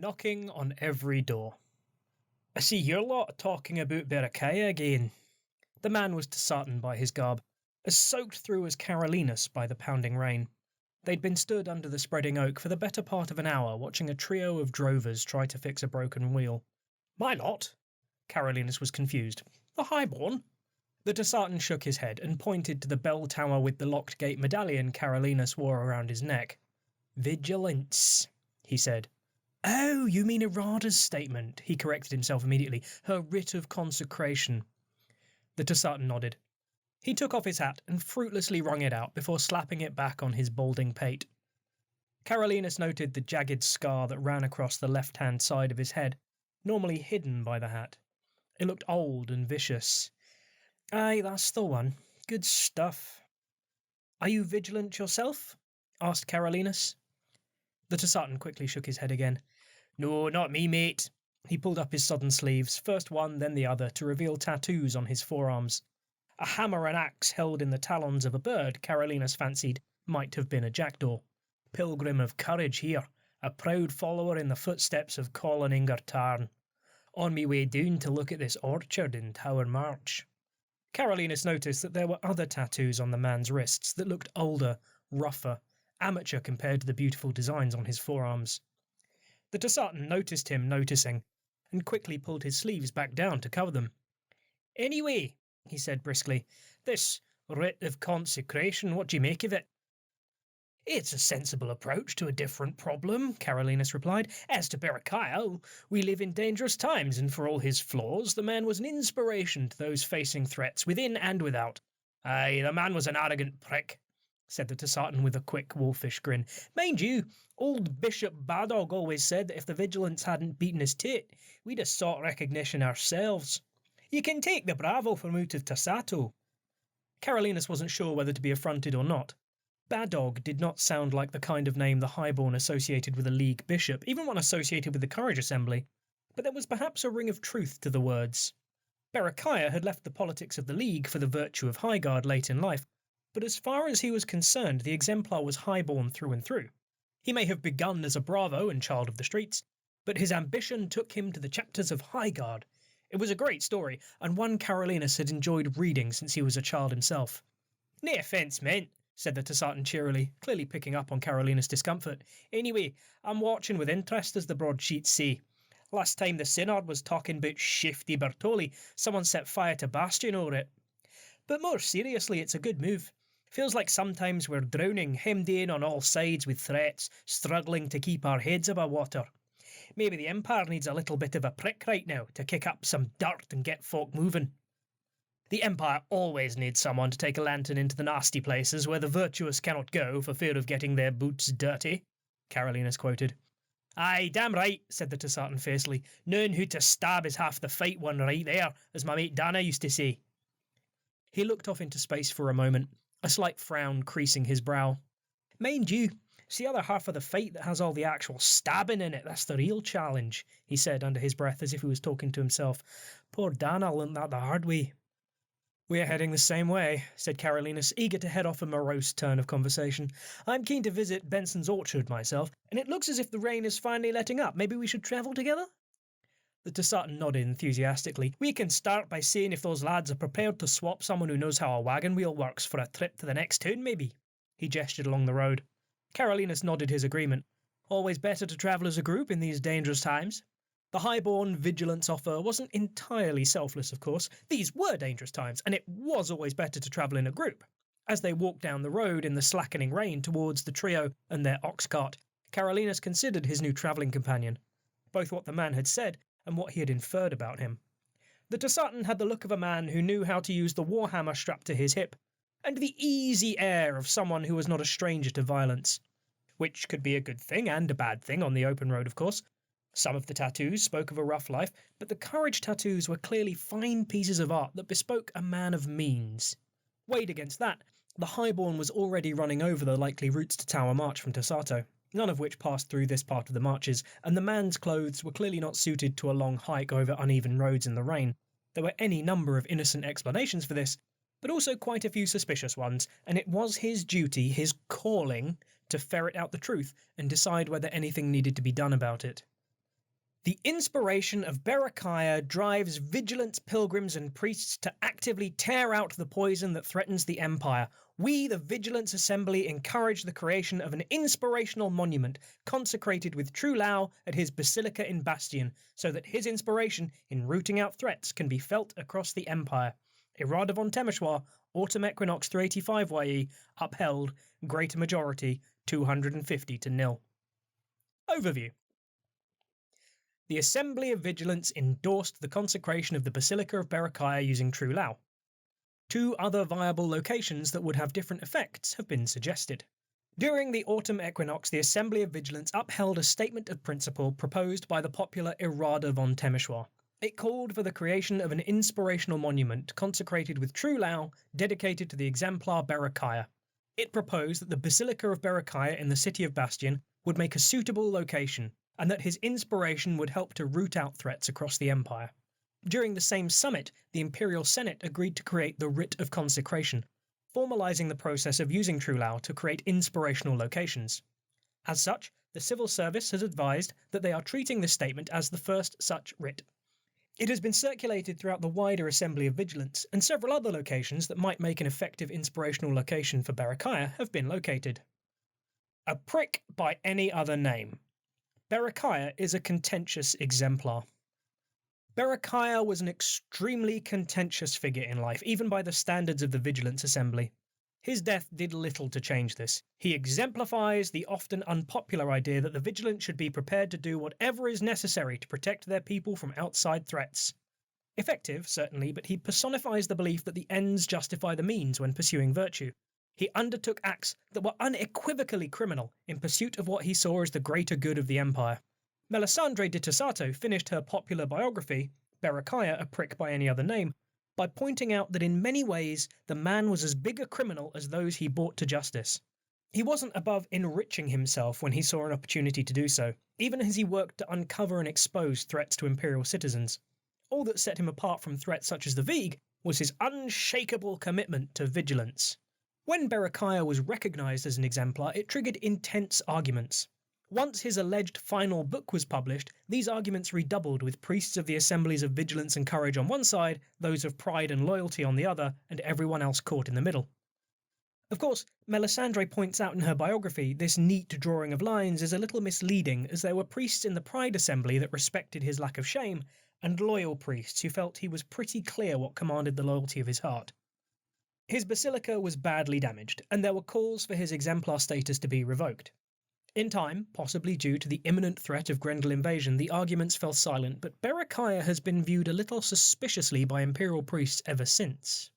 knocking on every door. I see your lot talking about Berekaya again. The man was disheartened by his garb, as soaked through as Carolinus by the pounding rain. They'd been stood under the spreading oak for the better part of an hour, watching a trio of drovers try to fix a broken wheel. My lot? Carolinus was confused. The highborn? The Dessartan shook his head and pointed to the bell tower with the locked gate medallion Carolinus wore around his neck. Vigilance, he said. Oh, you mean Irada's statement, he corrected himself immediately. Her writ of consecration. The Dessartan nodded. He took off his hat and fruitlessly wrung it out before slapping it back on his balding pate. Carolinus noted the jagged scar that ran across the left-hand side of his head, normally hidden by the hat. It looked old and vicious. Aye, that's the one. Good stuff. Are you vigilant yourself? Asked Carolinus. The Dessartan quickly shook his head again. No, not me, mate. He pulled up his sodden sleeves, first one, then the other, to reveal tattoos on his forearms. A hammer and axe held in the talons of a bird Carolinus fancied might have been a jackdaw. Pilgrim of courage here, a proud follower in the footsteps of Colin Ingertarn. On me way down to look at this orchard in Tower March. Carolinus noticed that there were other tattoos on the man's wrists that looked older, rougher, amateur compared to the beautiful designs on his forearms. The Dessartan noticed him noticing, and quickly pulled his sleeves back down to cover them. Anyway, he said briskly, this writ of consecration, what do you make of it? It's a sensible approach to a different problem, Carolinus replied. As to Berekaya, we live in dangerous times, and for all his flaws, the man was an inspiration to those facing threats within and without. Aye, the man was an arrogant prick, said the Dessartan with a quick wolfish grin. Mind you, old Bishop Badog always said that if the vigilance hadn't beaten his tit, we'd have sought recognition ourselves. You can take the bravo from out of Tassato. Carolinus wasn't sure whether to be affronted or not. Badog did not sound like the kind of name the highborn associated with a league bishop, even one associated with the Courage Assembly, but there was perhaps a ring of truth to the words. Berekaya had left the politics of the League for the virtue of Highguard late in life, but as far as he was concerned, the exemplar was highborn through and through. He may have begun as a bravo and child of the streets, but his ambition took him to the chapters of Highguard. It was a great story, and one Carolinus had enjoyed reading since he was a child himself. "No offence meant," said the Dessartan cheerily, clearly picking up on Carolinus' discomfort. "Anyway, I'm watching with interest, as the broadsheets say. Last time the Synod was talking about Shifty Bertoli, someone set fire to Bastion over it. But more seriously, it's a good move. Feels like sometimes we're drowning, hemmed in on all sides with threats, struggling to keep our heads above water. Maybe the Empire needs a little bit of a prick right now to kick up some dirt and get folk moving." The Empire always needs someone to take a lantern into the nasty places where the virtuous cannot go for fear of getting their boots dirty, Carolinus quoted. Aye, damn right, said the Dessartan fiercely. Knowing who to stab is half the fight won right there, as my mate Dana used to say. He looked off into space for a moment, a slight frown creasing his brow. Mind you, it's the other half of the fight that has all the actual stabbing in it. That's the real challenge, he said under his breath as if he was talking to himself. Poor Dana learnt that the hard way. We're heading the same way, said Carolinus, eager to head off a morose turn of conversation. I'm keen to visit Benson's orchard myself, and it looks as if the rain is finally letting up. Maybe we should travel together? The Dessartan nodded enthusiastically. We can start by seeing if those lads are prepared to swap someone who knows how a wagon wheel works for a trip to the next town, maybe. He gestured along the road. Carolinus nodded his agreement. Always better to travel as a group in these dangerous times. The highborn vigilance offer wasn't entirely selfless, of course. These were dangerous times, and it was always better to travel in a group. As they walked down the road in the slackening rain towards the trio and their ox cart, Carolinus considered his new travelling companion, both what the man had said and what he had inferred about him. The Dessartan had the look of a man who knew how to use the warhammer strapped to his hip, and the easy air of someone who was not a stranger to violence. Which could be a good thing and a bad thing on the open road, of course. Some of the tattoos spoke of a rough life, but the courage tattoos were clearly fine pieces of art that bespoke a man of means. Weighed against that, the highborn was already running over the likely routes to Tower March from Tassato, none of which passed through this part of the marches, and the man's clothes were clearly not suited to a long hike over uneven roads in the rain. There were any number of innocent explanations for this, but also quite a few suspicious ones, and it was his duty, his calling, to ferret out the truth and decide whether anything needed to be done about it. The inspiration of Berechiah drives vigilance pilgrims and priests to actively tear out the poison that threatens the Empire. We, the Vigilance Assembly, encourage the creation of an inspirational monument consecrated with true Lao at his basilica in Bastion, so that his inspiration in rooting out threats can be felt across the Empire. Irada von Temeshwar, Autumn Equinox 385 YE, upheld, greater majority, 250-0. Overview. The Assembly of Vigilance endorsed the consecration of the Basilica of Berechiah using True Lao. Two other viable locations that would have different effects have been suggested. During the autumn equinox, the Assembly of Vigilance upheld a statement of principle proposed by the popular Irada von Temeshwar. It called for the creation of an inspirational monument consecrated with True Lao, dedicated to the exemplar Berechiah. It proposed that the Basilica of Berechiah in the city of Bastion would make a suitable location, and that his inspiration would help to root out threats across the Empire. During the same summit, the Imperial Senate agreed to create the Writ of Consecration, formalizing the process of using True Lao to create inspirational locations. As such, the Civil Service has advised that they are treating this statement as the first such writ. It has been circulated throughout the wider Assembly of Vigilance, and several other locations that might make an effective inspirational location for Berechiah have been located. A prick by any other name. Berechiah is a contentious exemplar. Berechiah was an extremely contentious figure in life, even by the standards of the Vigilance Assembly. His death did little to change this. He exemplifies the often unpopular idea that the Vigilance should be prepared to do whatever is necessary to protect their people from outside threats. Effective, certainly, but he personifies the belief that the ends justify the means when pursuing virtue. He undertook acts that were unequivocally criminal in pursuit of what he saw as the greater good of the Empire. Melisandre de Tossato finished her popular biography, Berechiah, a prick by any other name, by pointing out that in many ways the man was as big a criminal as those he brought to justice. He wasn't above enriching himself when he saw an opportunity to do so, even as he worked to uncover and expose threats to Imperial citizens. All that set him apart from threats such as the Vig was his unshakable commitment to vigilance. When Berechiah was recognised as an exemplar, it triggered intense arguments. Once his alleged final book was published, these arguments redoubled, with priests of the Assemblies of Vigilance and Courage on one side, those of Pride and Loyalty on the other, and everyone else caught in the middle. Of course, Melisandre points out in her biography this neat drawing of lines is a little misleading, as there were priests in the Pride Assembly that respected his lack of shame, and loyal priests who felt he was pretty clear what commanded the loyalty of his heart. His basilica was badly damaged, and there were calls for his exemplar status to be revoked. In time, possibly due to the imminent threat of Grendel invasion, the arguments fell silent, but Berechiah has been viewed a little suspiciously by Imperial priests ever since.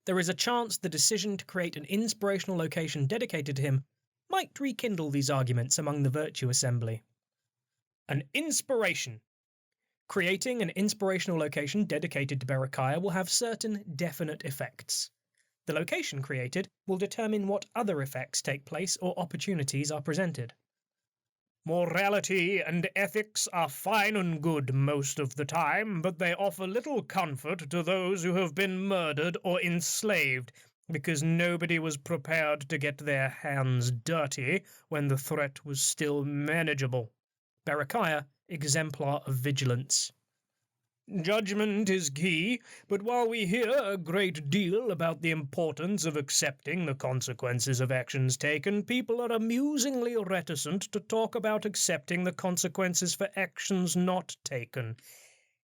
There is a chance the decision to create an inspirational location dedicated to him might rekindle these arguments among the Virtue Assembly. An inspiration. Creating an inspirational location dedicated to Berechiah will have certain definite effects. The location created will determine what other effects take place or opportunities are presented. Morality and ethics are fine and good most of the time, but they offer little comfort to those who have been murdered or enslaved, because nobody was prepared to get their hands dirty when the threat was still manageable. Berechiah, exemplar of vigilance. Judgment is key, but while we hear a great deal about the importance of accepting the consequences of actions taken, people are amusingly reticent to talk about accepting the consequences for actions not taken.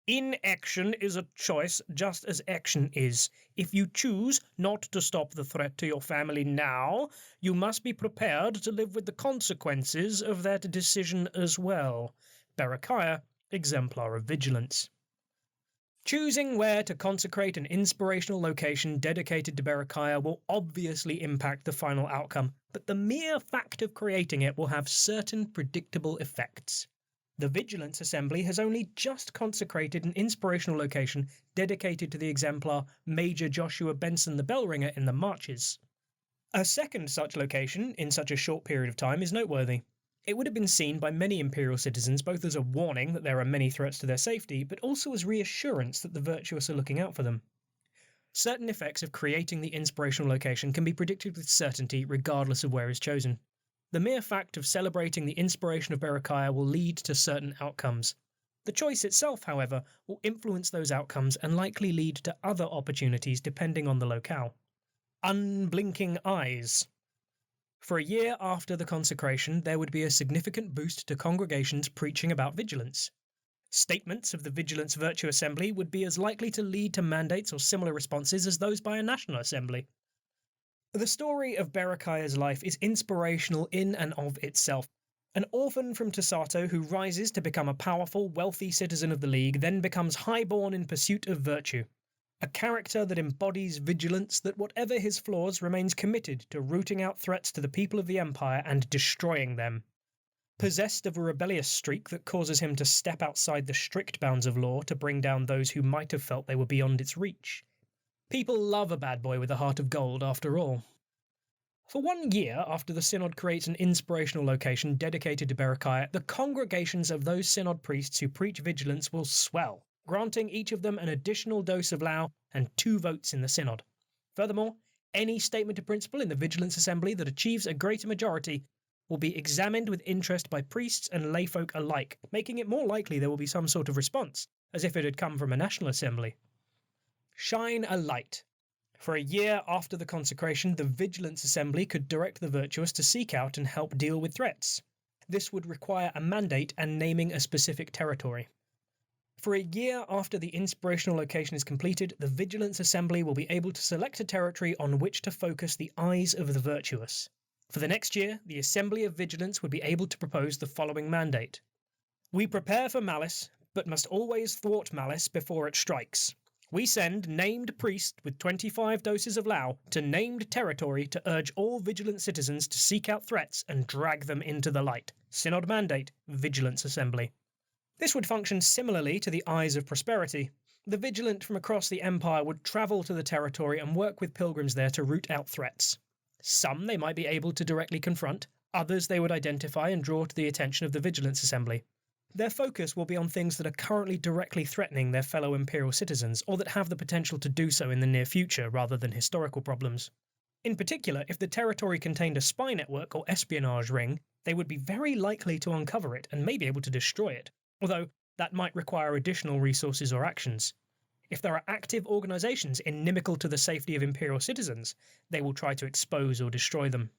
Inaction is a choice, just as action is. If you choose not to stop the threat to your family now, you must be prepared to live with the consequences of that decision as well. Berechiah, exemplar of vigilance. Choosing where to consecrate an inspirational location dedicated to Berechiah will obviously impact the final outcome, but the mere fact of creating it will have certain predictable effects. The Vigilance Assembly has only just consecrated an inspirational location dedicated to the exemplar Major Joshua Benson the Bellringer in the Marches. A second such location in such a short period of time is noteworthy. It would have been seen by many Imperial citizens both as a warning that there are many threats to their safety, but also as reassurance that the virtuous are looking out for them. Certain effects of creating the inspirational location can be predicted with certainty regardless of where is chosen. The mere fact of celebrating the inspiration of Berechiah will lead to certain outcomes. The choice itself, however, will influence those outcomes and likely lead to other opportunities depending on the locale. Unblinking eyes. For a year after the consecration, there would be a significant boost to congregations preaching about vigilance. Statements of the Vigilance Virtue Assembly would be as likely to lead to mandates or similar responses as those by a national assembly. The story of Berechiah's life is inspirational in and of itself. An orphan from Tasato who rises to become a powerful, wealthy citizen of the League, then becomes highborn in pursuit of virtue. A character that embodies vigilance that, whatever his flaws, remains committed to rooting out threats to the people of the Empire and destroying them. Possessed of a rebellious streak that causes him to step outside the strict bounds of law to bring down those who might have felt they were beyond its reach. People love a bad boy with a heart of gold, after all. For 1 year after the Synod creates an inspirational location dedicated to Berechiah, the congregations of those Synod priests who preach vigilance will swell, granting each of them an additional dose of Lao and 2 votes in the Synod. Furthermore, any statement of principle in the Vigilance Assembly that achieves a greater majority will be examined with interest by priests and layfolk alike, making it more likely there will be some sort of response, as if it had come from a national assembly. Shine a light. For a year after the consecration, the Vigilance Assembly could direct the virtuous to seek out and help deal with threats. This would require a mandate and naming a specific territory. For a year after the inspirational location is completed, the Vigilance Assembly will be able to select a territory on which to focus the eyes of the virtuous. For the next year, the Assembly of Vigilance would be able to propose the following mandate. We prepare for malice, but must always thwart malice before it strikes. We send named priest with 25 doses of Lao to named territory to urge all vigilant citizens to seek out threats and drag them into the light. Synod mandate, Vigilance Assembly. This would function similarly to the Eyes of Prosperity. The vigilant from across the Empire would travel to the territory and work with pilgrims there to root out threats. Some they might be able to directly confront, others they would identify and draw to the attention of the Vigilance Assembly. Their focus will be on things that are currently directly threatening their fellow Imperial citizens, or that have the potential to do so in the near future rather than historical problems. In particular, if the territory contained a spy network or espionage ring, they would be very likely to uncover it and may be able to destroy it, although that might require additional resources or actions. If there are active organisations inimical to the safety of Imperial citizens, they will try to expose or destroy them.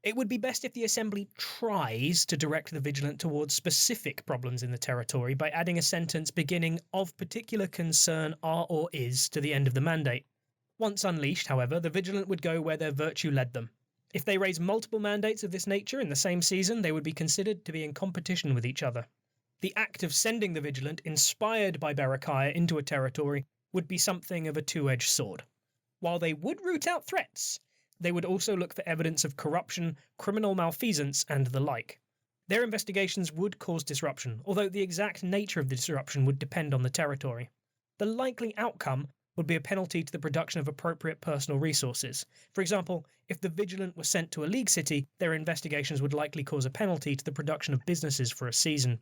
It would be best if the Assembly tries to direct the Vigilant towards specific problems in the territory by adding a sentence beginning "of particular concern are or is" to the end of the mandate. Once unleashed, however, the Vigilant would go where their virtue led them. If they raise multiple mandates of this nature in the same season, they would be considered to be in competition with each other. The act of sending the Vigilant, inspired by Berechiah, into a territory would be something of a two-edged sword. While they would root out threats, they would also look for evidence of corruption, criminal malfeasance, and the like. Their investigations would cause disruption, although the exact nature of the disruption would depend on the territory. The likely outcome would be a penalty to the production of appropriate personal resources. For example, if the Vigilant were sent to a League city, their investigations would likely cause a penalty to the production of businesses for a season.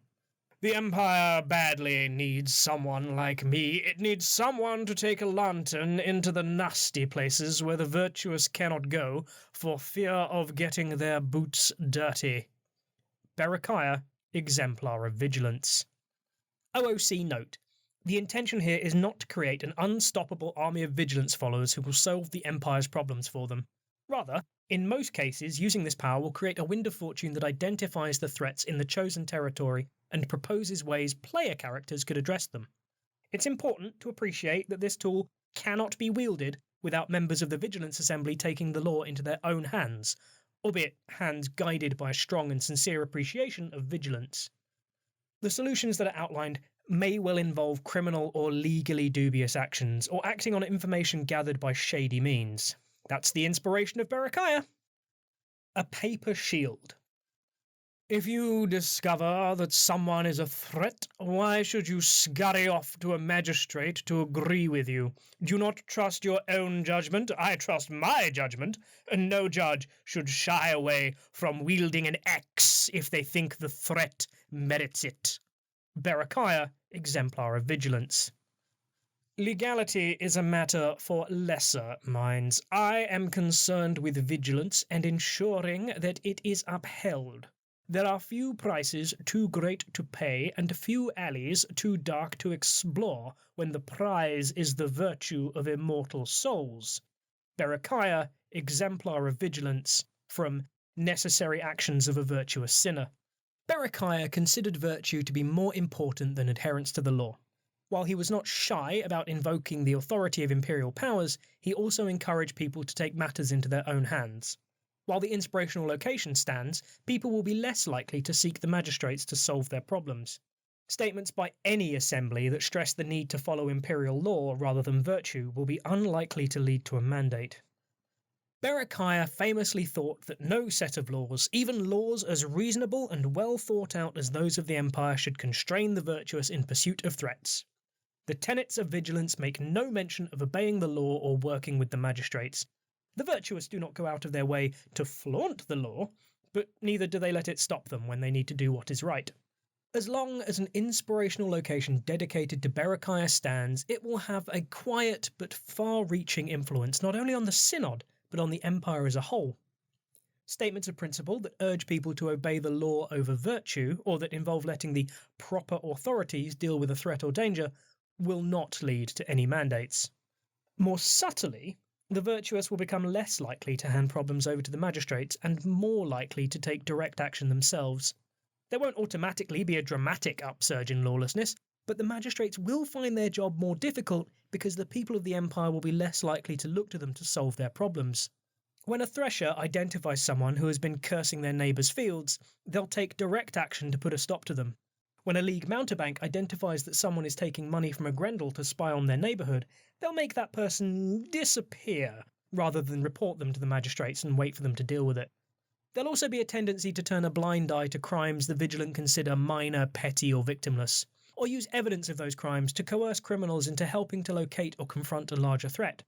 The Empire badly needs someone like me. It needs someone to take a lantern into the nasty places where the virtuous cannot go for fear of getting their boots dirty. Berechiah, Exemplar of Vigilance. OOC note. The intention here is not to create an unstoppable army of vigilance followers who will solve the Empire's problems for them. Rather, in most cases, using this power will create a wind of fortune that identifies the threats in the chosen territory and proposes ways player characters could address them. It's important to appreciate that this tool cannot be wielded without members of the Vigilance Assembly taking the law into their own hands, albeit hands guided by a strong and sincere appreciation of vigilance. The solutions that are outlined may well involve criminal or legally dubious actions, or acting on information gathered by shady means. That's the inspiration of Berechiah. A paper shield. If you discover that someone is a threat, why should you scurry off to a magistrate to agree with you? Do you not trust your own judgment? I trust my judgment, and no judge should shy away from wielding an axe if they think the threat merits it. Berechiah, Exemplar of Vigilance. Legality is a matter for lesser minds. I am concerned with vigilance and ensuring that it is upheld. There are few prices too great to pay, and few alleys too dark to explore, when the prize is the virtue of immortal souls. Berechiah, exemplar of vigilance, from Necessary Actions of a Virtuous Sinner. Berechiah considered virtue to be more important than adherence to the law. While he was not shy about invoking the authority of imperial powers, he also encouraged people to take matters into their own hands. While the inspirational location stands, people will be less likely to seek the magistrates to solve their problems. Statements by any assembly that stress the need to follow imperial law rather than virtue will be unlikely to lead to a mandate. Berechiah famously thought that no set of laws, even laws as reasonable and well thought out as those of the Empire, should constrain the virtuous in pursuit of threats. The tenets of vigilance make no mention of obeying the law or working with the magistrates. The virtuous do not go out of their way to flaunt the law, but neither do they let it stop them when they need to do what is right. As long as an inspirational location dedicated to Berechiah stands, it will have a quiet but far-reaching influence not only on the Synod, but on the Empire as a whole. Statements of principle that urge people to obey the law over virtue, or that involve letting the proper authorities deal with a threat or danger, will not lead to any mandates. More subtly, the virtuous will become less likely to hand problems over to the magistrates and more likely to take direct action themselves. There won't automatically be a dramatic upsurge in lawlessness, but the magistrates will find their job more difficult because the people of the Empire will be less likely to look to them to solve their problems. When a thresher identifies someone who has been cursing their neighbours' fields, they'll take direct action to put a stop to them. When a league mountebank identifies that someone is taking money from a Grendel to spy on their neighbourhood, they'll make that person disappear, rather than report them to the magistrates and wait for them to deal with it. There'll also be a tendency to turn a blind eye to crimes the vigilant consider minor, petty or victimless, or use evidence of those crimes to coerce criminals into helping to locate or confront a larger threat.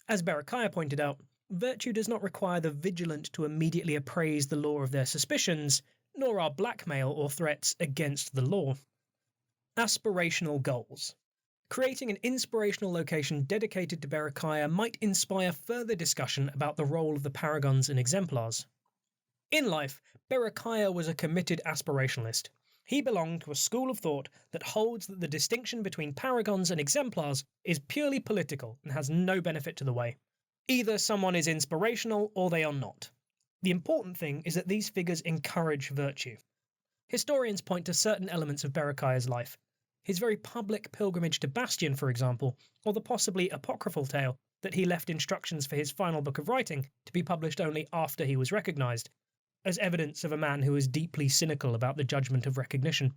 As Berechiah pointed out, virtue does not require the vigilant to immediately appraise the law of their suspicions, nor are blackmail or threats against the law. Aspirational goals. Creating an inspirational location dedicated to Berechiah might inspire further discussion about the role of the paragons and exemplars. In life, Berechiah was a committed aspirationalist. He belonged to a school of thought that holds that the distinction between paragons and exemplars is purely political and has no benefit to the way. Either someone is inspirational or they are not. The important thing is that these figures encourage virtue. Historians point to certain elements of Berechiah's life. His very public pilgrimage to Bastion, for example, or the possibly apocryphal tale that he left instructions for his final book of writing to be published only after he was recognised, as evidence of a man who is deeply cynical about the judgment of recognition.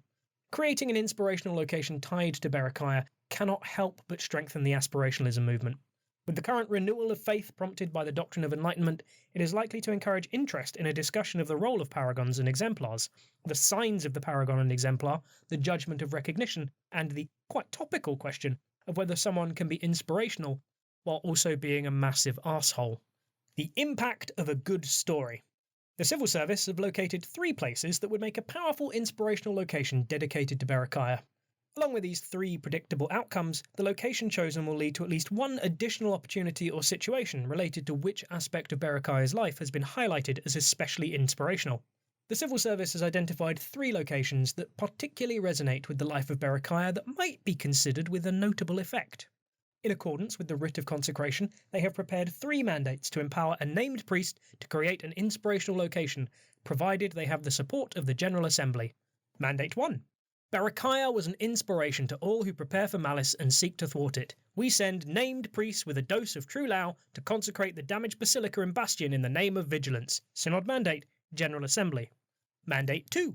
Creating an inspirational location tied to Berechiah cannot help but strengthen the aspirationalism movement. With the current renewal of faith prompted by the doctrine of enlightenment, it is likely to encourage interest in a discussion of the role of paragons and exemplars, the signs of the paragon and exemplar, the judgment of recognition, and the quite topical question of whether someone can be inspirational while also being a massive arsehole. The impact of a good story. The civil service have located 3 places that would make a powerful inspirational location dedicated to Berechiah. Along with these 3 predictable outcomes, the location chosen will lead to at least one additional opportunity or situation related to which aspect of Berechiah's life has been highlighted as especially inspirational. The civil service has identified 3 locations that particularly resonate with the life of Berechiah that might be considered with a notable effect. In accordance with the rite of consecration, they have prepared 3 mandates to empower a named priest to create an inspirational location, provided they have the support of the General Assembly. Mandate 1. Berechiah was an inspiration to all who prepare for malice and seek to thwart it. We send named priests with a dose of true Lao to consecrate the damaged basilica and bastion in the name of vigilance. Synod Mandate, General Assembly. Mandate 2.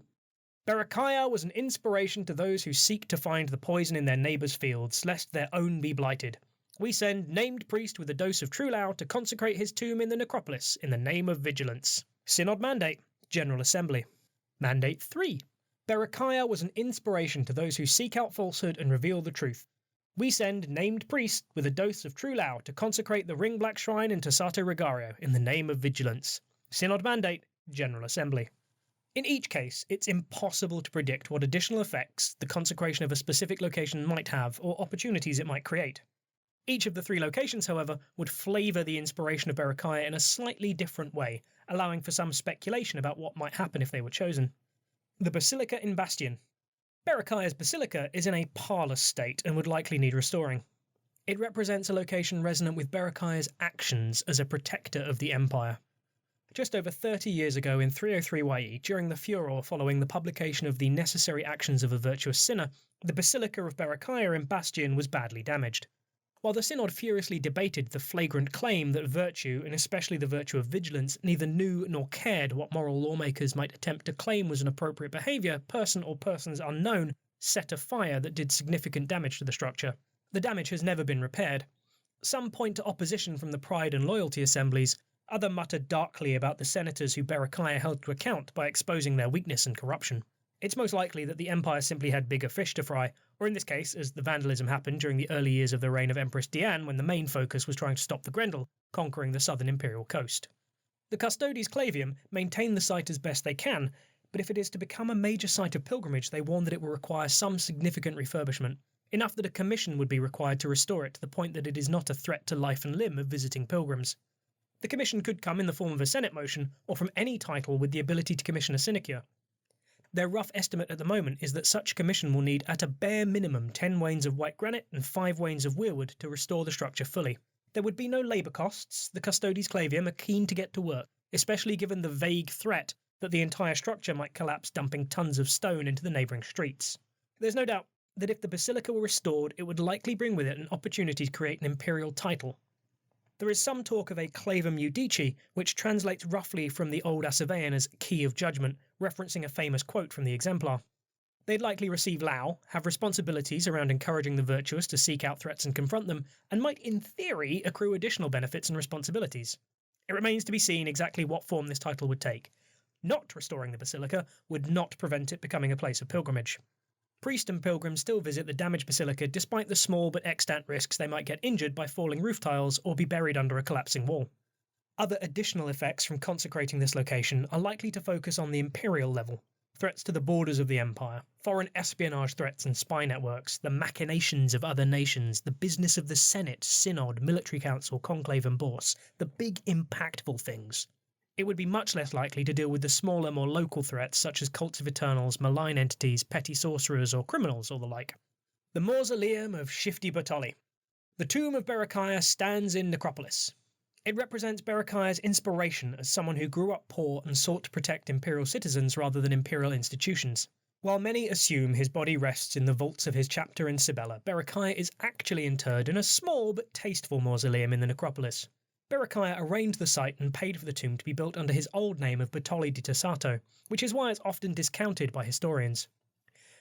Berechiah was an inspiration to those who seek to find the poison in their neighbours' fields, lest their own be blighted. We send named priest with a dose of true Lao to consecrate his tomb in the necropolis in the name of vigilance. Synod Mandate, General Assembly. Mandate 3. Berechiah was an inspiration to those who seek out falsehood and reveal the truth. We send named priest with a dose of true Lao to consecrate the Ring Black Shrine in Tassato Regario in the name of vigilance. Synod Mandate, General Assembly. In each case, it's impossible to predict what additional effects the consecration of a specific location might have or opportunities it might create. Each of the 3 locations, however, would flavour the inspiration of Berechiah in a slightly different way, allowing for some speculation about what might happen if they were chosen. The Basilica in Bastion. Berechia's Basilica is in a parlous state and would likely need restoring. It represents a location resonant with Berechia's actions as a protector of the Empire. Just over 30 years ago in 303 YE, during the furor following the publication of the Necessary Actions of a Virtuous Sinner, the Basilica of Berechia in Bastion was badly damaged. While the Synod furiously debated the flagrant claim that virtue, and especially the virtue of vigilance, neither knew nor cared what moral lawmakers might attempt to claim was an appropriate behaviour, person or persons unknown set a fire that did significant damage to the structure. The damage has never been repaired. Some point to opposition from the Pride and Loyalty assemblies, others mutter darkly about the senators who Berechia held to account by exposing their weakness and corruption. It's most likely that the Empire simply had bigger fish to fry, or in this case, as the vandalism happened during the early years of the reign of Empress Diane when the main focus was trying to stop the Grendel conquering the southern imperial coast. The Custodes Clavium maintain the site as best they can, but if it is to become a major site of pilgrimage, they warn that it will require some significant refurbishment, enough that a commission would be required to restore it to the point that it is not a threat to life and limb of visiting pilgrims. The commission could come in the form of a Senate motion, or from any title with the ability to commission a sinecure. Their rough estimate at the moment is that such commission will need at a bare minimum 10 wains of white granite and 5 wains of weirwood to restore the structure fully. There would be no labour costs. The Custodes Clavium are keen to get to work, especially given the vague threat that the entire structure might collapse, dumping tons of stone into the neighbouring streets. There's no doubt that if the basilica were restored, it would likely bring with it an opportunity to create an imperial title. There is some talk of a clavum judici, which translates roughly from the old Assavean as key of judgment, referencing a famous quote from the exemplar. They'd likely receive Lao, have responsibilities around encouraging the virtuous to seek out threats and confront them, and might in theory accrue additional benefits and responsibilities. It remains to be seen exactly what form this title would take. Not restoring the basilica would not prevent it becoming a place of pilgrimage. Priest and pilgrims still visit the damaged basilica despite the small but extant risks they might get injured by falling roof tiles or be buried under a collapsing wall. Other additional effects from consecrating this location are likely to focus on the imperial level. Threats to the borders of the empire, foreign espionage threats and spy networks, the machinations of other nations, the business of the Senate, Synod, Military Council, Conclave and Bourse, the big impactful things. It would be much less likely to deal with the smaller, more local threats such as cults of Eternals, malign entities, petty sorcerers or criminals or the like. The Mausoleum of Shifty Bertolli. The tomb of Berechia stands in Necropolis. It represents Berechia's inspiration as someone who grew up poor and sought to protect imperial citizens rather than imperial institutions. While many assume his body rests in the vaults of his chapter in Sibella, Berechia is actually interred in a small but tasteful mausoleum in the necropolis. Berechia arranged the site and paid for the tomb to be built under his old name of Bertolli di Tassato, which is why it's often discounted by historians.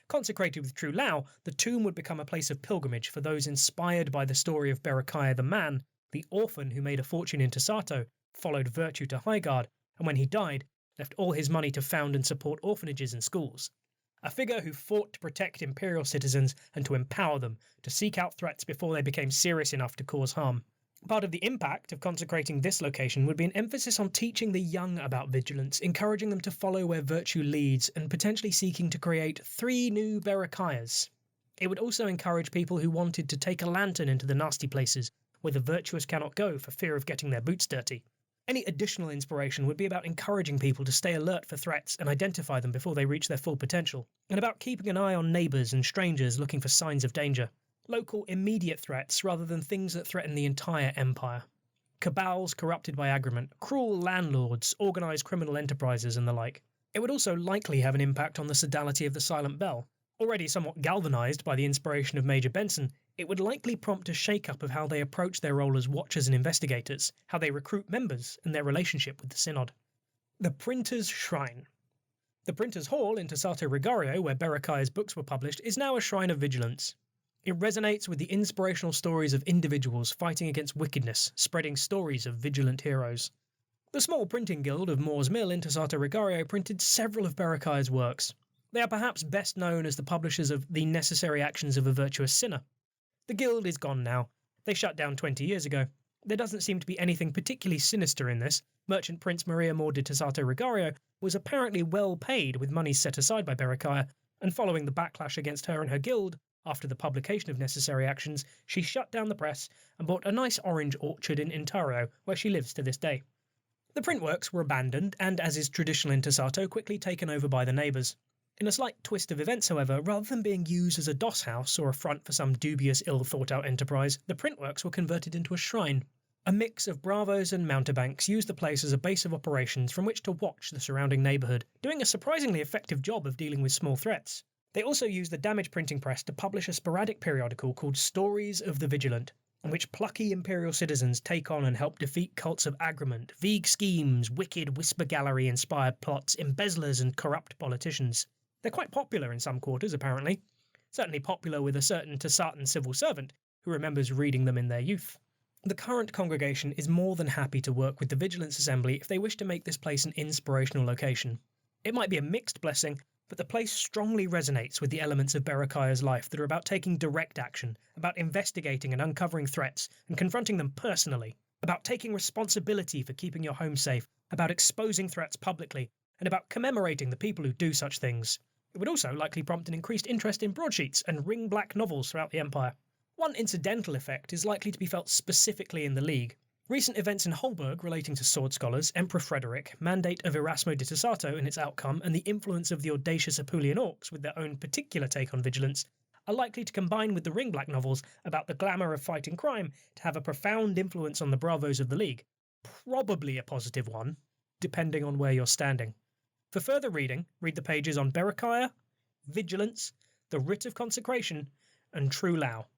Consecrated with true Lao, the tomb would become a place of pilgrimage for those inspired by the story of Berechia the man, the orphan who made a fortune in Tassato, followed virtue to Highguard, and when he died, left all his money to found and support orphanages and schools. A figure who fought to protect imperial citizens and to empower them, to seek out threats before they became serious enough to cause harm. Part of the impact of consecrating this location would be an emphasis on teaching the young about vigilance, encouraging them to follow where virtue leads, and potentially seeking to create 3 new Berechias. It would also encourage people who wanted to take a lantern into the nasty places, where the virtuous cannot go for fear of getting their boots dirty. Any additional inspiration would be about encouraging people to stay alert for threats and identify them before they reach their full potential, and about keeping an eye on neighbours and strangers looking for signs of danger. Local, immediate threats rather than things that threaten the entire empire. Cabals corrupted by agreement, cruel landlords, organised criminal enterprises and the like. It would also likely have an impact on the sodality of the Silent Bell. Already somewhat galvanised by the inspiration of Major Benson, it would likely prompt a shake-up of how they approach their role as watchers and investigators, how they recruit members, and their relationship with the Synod. The Printer's Shrine. The Printer's Hall in Tassato Rigario, where Berechia's books were published, is now a shrine of vigilance. It resonates with the inspirational stories of individuals fighting against wickedness, spreading stories of vigilant heroes. The small printing guild of Moore's Mill in Tassato Rigario printed several of Berechia's works. They are perhaps best known as the publishers of The Necessary Actions of a Virtuous Sinner. The guild is gone now. They shut down 20 years ago. There doesn't seem to be anything particularly sinister in this. Merchant Prince Maria More de Tassato Rigario was apparently well paid with money set aside by Berechia, and following the backlash against her and her guild, after the publication of Necessary Actions, she shut down the press and bought a nice orange orchard in Intario, where she lives to this day. The printworks were abandoned and, as is traditional in Tassato, quickly taken over by the neighbours. In a slight twist of events, however, rather than being used as a doss house or a front for some dubious, ill-thought-out enterprise, the printworks were converted into a shrine. A mix of bravos and mountebanks used the place as a base of operations from which to watch the surrounding neighbourhood, doing a surprisingly effective job of dealing with small threats. They also used the damaged printing press to publish a sporadic periodical called Stories of the Vigilant, in which plucky imperial citizens take on and help defeat cults of agreement, vague schemes, wicked whisper gallery-inspired plots, embezzlers and corrupt politicians. They're quite popular in some quarters, apparently. Certainly popular with a certain Tasatan civil servant who remembers reading them in their youth. The current congregation is more than happy to work with the Vigilance Assembly if they wish to make this place an inspirational location. It might be a mixed blessing, but the place strongly resonates with the elements of Berechiah's life that are about taking direct action, about investigating and uncovering threats and confronting them personally, about taking responsibility for keeping your home safe, about exposing threats publicly, and about commemorating the people who do such things. It would also likely prompt an increased interest in broadsheets and ring-black novels throughout the Empire. One incidental effect is likely to be felt specifically in the League. Recent events in Holberg relating to sword scholars, Emperor Frederick, mandate of Erasmo di Tassato and its outcome, and the influence of the audacious Apulian orcs with their own particular take on vigilance, are likely to combine with the ring-black novels about the glamour of fighting crime to have a profound influence on the bravos of the League. Probably a positive one, depending on where you're standing. For further reading, read the pages on Berechiah, Vigilance, the Writ of Consecration, and True Lao.